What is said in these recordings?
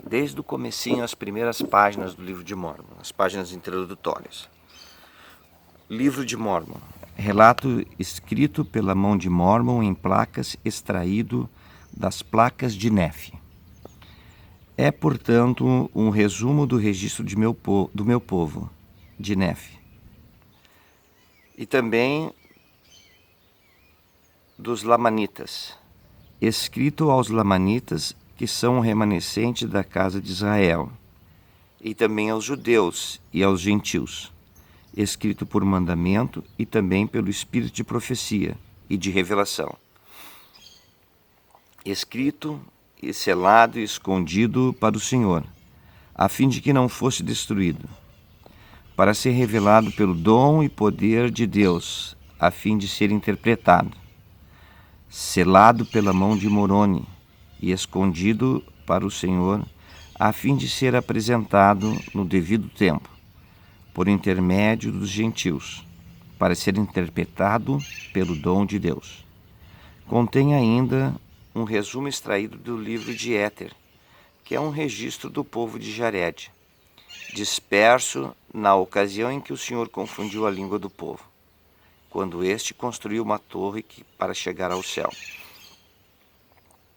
desde o comecinho, as primeiras páginas do livro de Mórmon, as páginas introdutórias. Livro de Mórmon, relato escrito pela mão de Mórmon em placas, extraído das placas de Nefe. É, portanto, um resumo do registro do meu povo, de Nefe. E também dos Lamanitas, escrito aos Lamanitas, que são o remanescente da casa de Israel, e também aos judeus e aos gentios, escrito por mandamento e também pelo espírito de profecia e de revelação, escrito e selado e escondido para o Senhor, a fim de que não fosse destruído, para ser revelado pelo dom e poder de Deus, a fim de ser interpretado, selado pela mão de Moroni e escondido para o Senhor, a fim de ser apresentado no devido tempo, por intermédio dos gentios, para ser interpretado pelo dom de Deus. Contém ainda um resumo extraído do livro de Éter, que é um registro do povo de Jared, disperso na ocasião em que o Senhor confundiu a língua do povo, quando este construiu uma torre para chegar ao céu.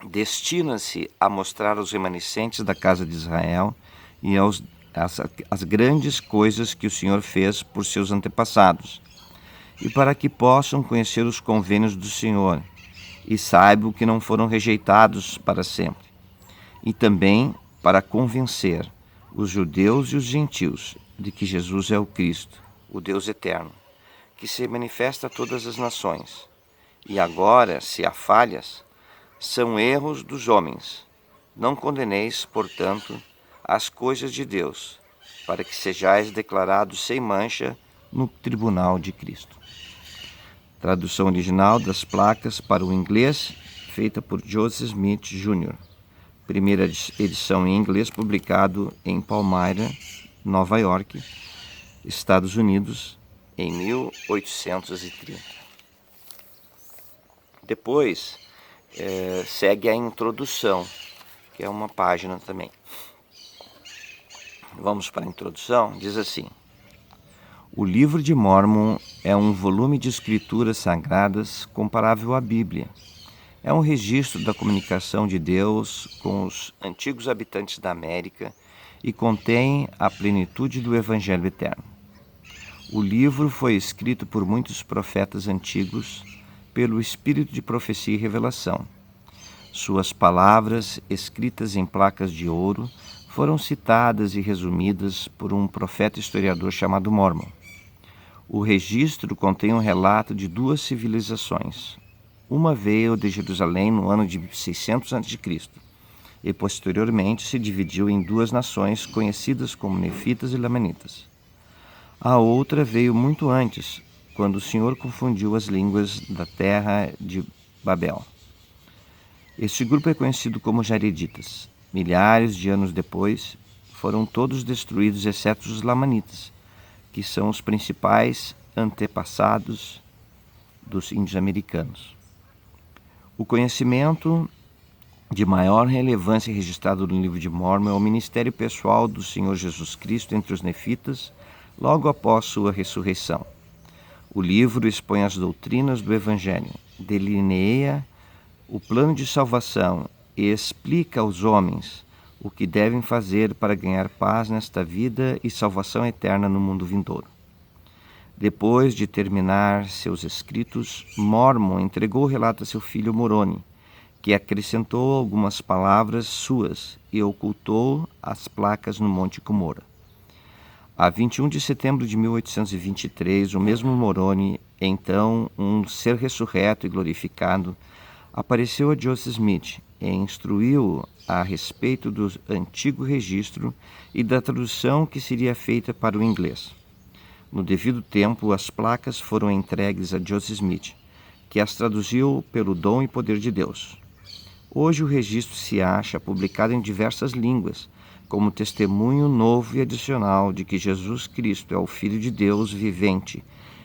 Destina-se a mostrar aos remanescentes da casa de Israel e as grandes coisas que o Senhor fez por seus antepassados, e para que possam conhecer os convênios do Senhor e saibam que não foram rejeitados para sempre, e também para convencer os judeus e os gentios de que Jesus é o Cristo, o Deus eterno, que se manifesta a todas as nações. E agora, se há falhas, são erros dos homens. Não condeneis, portanto, as coisas de Deus, para que sejais declarados sem mancha no tribunal de Cristo. Tradução original das placas para o inglês, feita por Joseph Smith Jr. Primeira edição em inglês, publicado em Palmyra, Nova York, Estados Unidos, em 1830. Depois segue a introdução, que é uma página também. Vamos para a introdução. Diz assim: o livro de Mórmon é um volume de escrituras sagradas comparável à Bíblia. É um registro da comunicação de Deus com os antigos habitantes da América e contém a plenitude do Evangelho eterno. O livro foi escrito por muitos profetas antigos pelo espírito de profecia e revelação. Suas palavras, escritas em placas de ouro, foram citadas e resumidas por um profeta historiador chamado Mórmon. O registro contém um relato de duas civilizações. Uma veio de Jerusalém no ano de 600 a.C. e posteriormente se dividiu em duas nações conhecidas como Nefitas e Lamanitas. A outra veio muito antes, quando o Senhor confundiu as línguas da terra de Babel. Este grupo é conhecido como Jareditas. Milhares de anos depois, foram todos destruídos, exceto os Lamanitas, que são os principais antepassados dos índios americanos. O conhecimento de maior relevância registrado no livro de Mórmon é o ministério pessoal do Senhor Jesus Cristo entre os nefitas, logo após sua ressurreição. O livro expõe as doutrinas do Evangelho, delineia o plano de salvação e explica aos homens o que devem fazer para ganhar paz nesta vida e salvação eterna no mundo vindouro. Depois de terminar seus escritos, Mórmon entregou o relato a seu filho Moroni, que acrescentou algumas palavras suas e ocultou as placas no Monte Cumorah. A 21 de setembro de 1823, o mesmo Moroni, então um ser ressurreto e glorificado, apareceu a Joseph Smith e instruiu-o a respeito do antigo registro e da tradução que seria feita para o inglês. No devido tempo, as placas foram entregues a Joseph Smith, que as traduziu pelo dom e poder de Deus. Hoje o registro se acha publicado em diversas línguas, como testemunho novo e adicional de que Jesus Cristo é o Filho de Deus vivente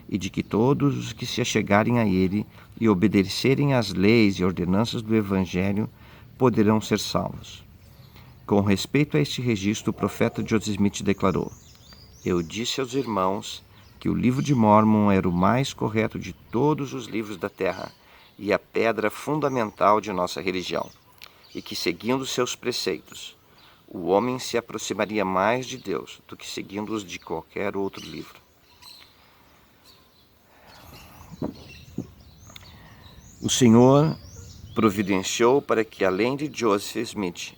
e de que todos os que se achegarem a Ele e obedecerem às leis e ordenanças do Evangelho poderão ser salvos. Com respeito a este registro, o profeta Joseph Smith declarou: "Eu disse aos irmãos que o livro de Mórmon era o mais correto de todos os livros da Terra e a pedra fundamental de nossa religião, e que, seguindo seus preceitos, o homem se aproximaria mais de Deus do que seguindo-os de qualquer outro livro." O Senhor providenciou para que, além de Joseph Smith,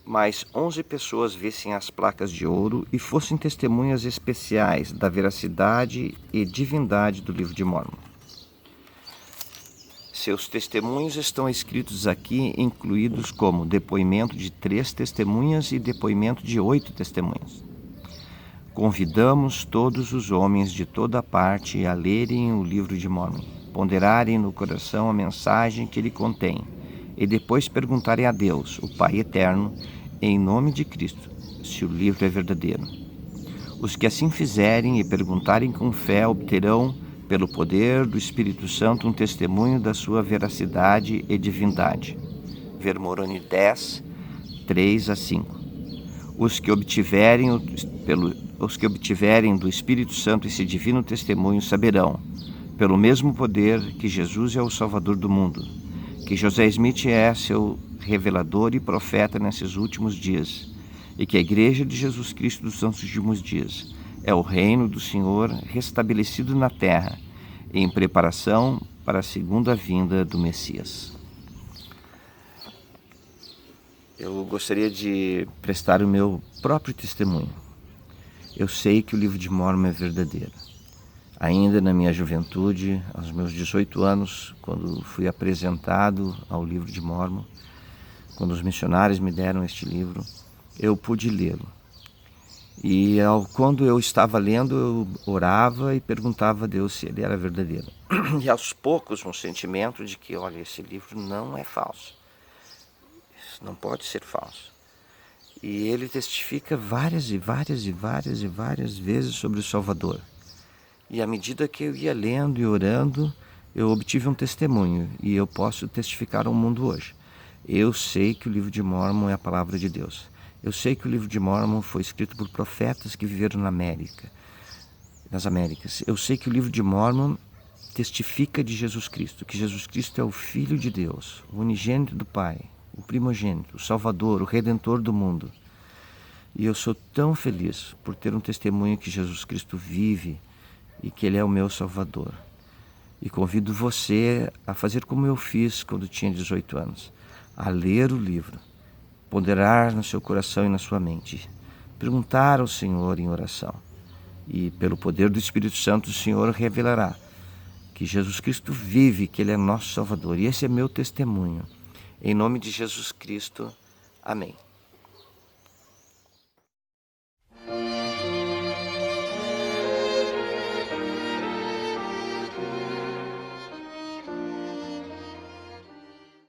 mais 11 pessoas vissem as placas de ouro e fossem testemunhas especiais da veracidade e divindade do livro de Mórmon. Seus testemunhos estão escritos aqui, incluídos como depoimento de 3 testemunhas e depoimento de 8 testemunhas. Convidamos todos os homens de toda parte a lerem o livro de Mórmon, ponderarem no coração a mensagem que ele contém e depois perguntarem a Deus, o Pai Eterno, em nome de Cristo, se o livro é verdadeiro. Os que assim fizerem e perguntarem com fé obterão, pelo poder do Espírito Santo, um testemunho da sua veracidade e divindade. Ver Moroni 10, 3 a 5. Os que obtiverem do Espírito Santo esse divino testemunho saberão, pelo mesmo poder, que Jesus é o Salvador do mundo, que José Smith é seu revelador e profeta nesses últimos dias, e que a Igreja de Jesus Cristo dos últimos dias é o reino do Senhor restabelecido na terra, em preparação para a segunda vinda do Messias. Eu gostaria de prestar o meu próprio testemunho. Eu sei que o livro de Mórmon é verdadeiro. Ainda na minha juventude, aos meus 18 anos, quando fui apresentado ao livro de Mórmon, quando os missionários me deram este livro, eu pude lê-lo. E quando eu estava lendo, eu orava e perguntava a Deus se ele era verdadeiro. E aos poucos um sentimento de que, olha, esse livro não é falso. Isso não pode ser falso. E ele testifica várias vezes sobre o Salvador. E à medida que eu ia lendo e orando, eu obtive um testemunho, e eu posso testificar ao mundo hoje. Eu sei que o livro de Mórmon é a palavra de Deus. Eu sei que o livro de Mórmon foi escrito por profetas que viveram nas Américas. Eu sei que o livro de Mórmon testifica de Jesus Cristo, que Jesus Cristo é o Filho de Deus, o unigênito do Pai, o primogênito, o Salvador, o Redentor do mundo. E eu sou tão feliz por ter um testemunho que Jesus Cristo vive e que Ele é o meu Salvador. E convido você a fazer como eu fiz quando tinha 18 anos, a ler o livro, ponderar no seu coração e na sua mente, perguntar ao Senhor em oração. E pelo poder do Espírito Santo, o Senhor revelará que Jesus Cristo vive, que Ele é nosso Salvador. E esse é meu testemunho. Em nome de Jesus Cristo, amém.